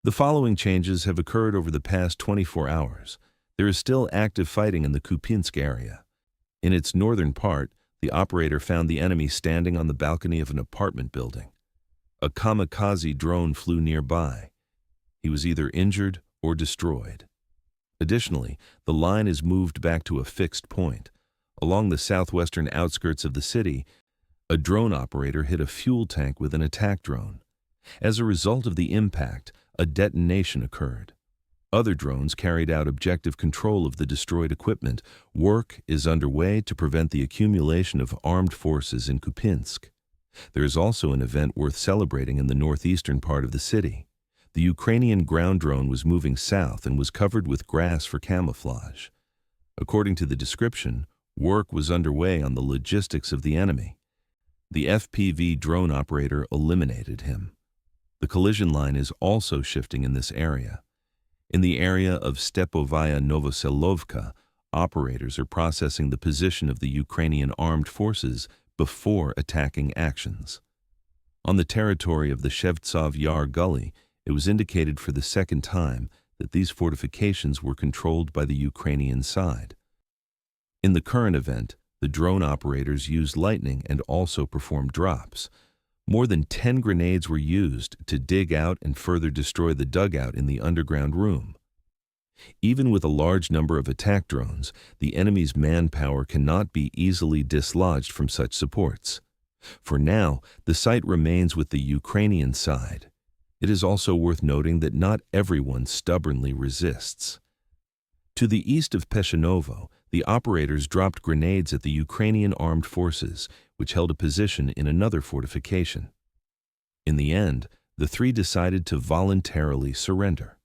The following changes have occurred over the past 24 hours. There is still active fighting in the Kupyansk area. In its northern part, the operator found the enemy standing on the balcony of an apartment building. A kamikaze drone flew nearby. He was either injured or destroyed. Additionally, the line is moved back to a fixed point. Along the southwestern outskirts of the city, a drone operator hit a fuel tank with an attack drone. As a result of the impact, a detonation occurred. Other drones carried out objective control of the destroyed equipment. Work is underway to prevent the accumulation of armed forces in Kupyansk. There is also an event worth celebrating in the northeastern part of the city. The Ukrainian ground drone was moving south and was covered with grass for camouflage. According to the description, work was underway on the logistics of the enemy. The FPV drone operator eliminated him. The collision line is also shifting in this area. In the area of Stepovaya Novoselovka, operators are processing the position of the Ukrainian armed forces before attacking actions. On the territory of the Shevtsov Yar Gully, it was indicated for the second time that these fortifications were controlled by the Ukrainian side. In the current event, the drone operators used lightning and also performed drops. More than 10 grenades were used to dig out and further destroy the dugout in the underground room. Even with a large number of attack drones, the enemy's manpower cannot be easily dislodged from such supports. For now, the site remains with the Ukrainian side. It is also worth noting that not everyone stubbornly resists. To the east of Peshanovo, the operators dropped grenades at the Ukrainian armed forces, which held a position in another fortification. In the end, the three decided to voluntarily surrender.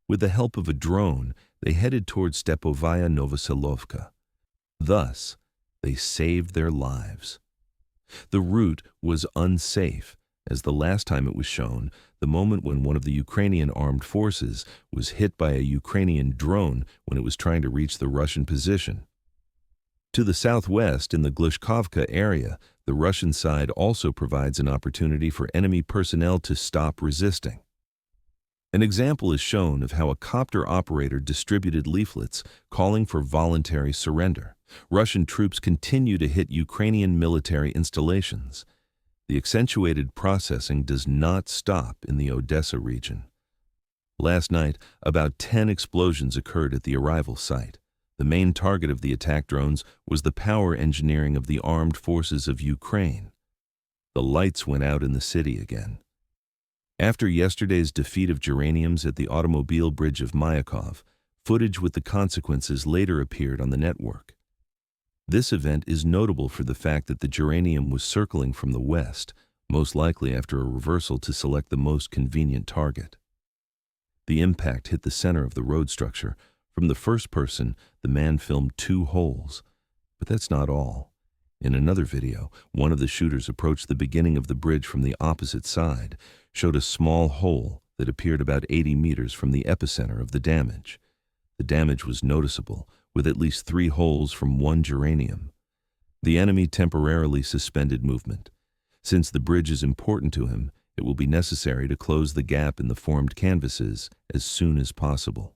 With the help of a drone, they headed towards Stepovaya Novoselovka. Thus, they saved their lives. The route was unsafe, as the last time it was shown, the moment when one of the Ukrainian armed forces was hit by a Ukrainian drone when it was trying to reach the Russian position. To the southwest, in the Glushkovka area, the Russian side also provides an opportunity for enemy personnel to stop resisting. An example is shown of how a copter operator distributed leaflets calling for voluntary surrender. Russian troops continue to hit Ukrainian military installations. The accentuated processing does not stop in the Odessa region. Last night, about 10 explosions occurred at the arrival site. The main target of the attack drones was the power engineering of the armed forces of Ukraine. The lights went out in the city again. After yesterday's defeat of geraniums at the automobile bridge of Myakov, footage with the consequences later appeared on the network. This event is notable for the fact that the geranium was circling from the west, most likely after a reversal to select the most convenient target. The impact hit the center of the road structure. From the first person, the man filmed 2 holes. But that's not all. In another video, one of the shooters approached the beginning of the bridge from the opposite side, showed a small hole that appeared about 80 meters from the epicenter of the damage. The damage was noticeable, with at least 3 holes from 1 geranium. The enemy temporarily suspended movement. Since the bridge is important to him, it will be necessary to close the gap in the formed canvases as soon as possible.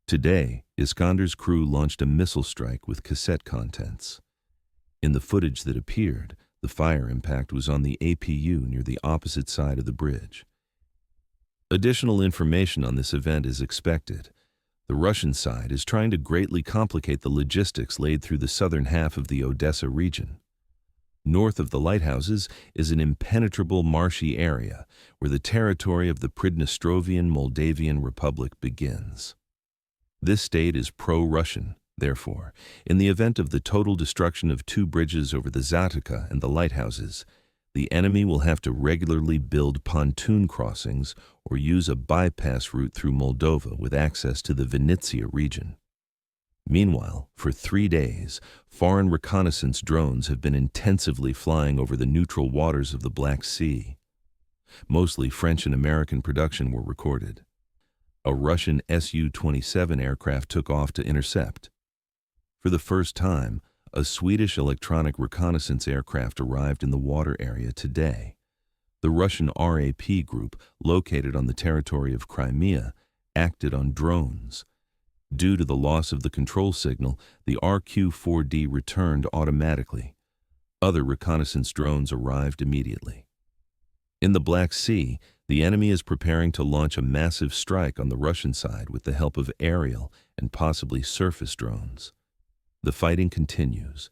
Today, Iskander's crew launched a missile strike with cassette contents. In the footage that appeared, the fire impact was on the APU near the opposite side of the bridge. Additional information on this event is expected. The Russian side is trying to greatly complicate the logistics laid through the southern half of the Odessa region. North of the lighthouses is an impenetrable marshy area where the territory of the Pridnestrovian Moldavian Republic begins. This state is pro-Russian. Therefore, in the event of the total destruction of 2 bridges over the Zatika and the lighthouses, the enemy will have to regularly build pontoon crossings or use a bypass route through Moldova with access to the Vinnytsia region. Meanwhile, for 3 days, foreign reconnaissance drones have been intensively flying over the neutral waters of the Black Sea. Mostly French and American production were recorded. A Russian Su-27 aircraft took off to intercept. For the first time, a Swedish electronic reconnaissance aircraft arrived in the water area today. The Russian RAP group, located on the territory of Crimea, acted on drones. Due to the loss of the control signal, the RQ-4D returned automatically. Other reconnaissance drones arrived immediately. In the Black Sea, the enemy is preparing to launch a massive strike on the Russian side with the help of aerial and possibly surface drones. The fighting continues.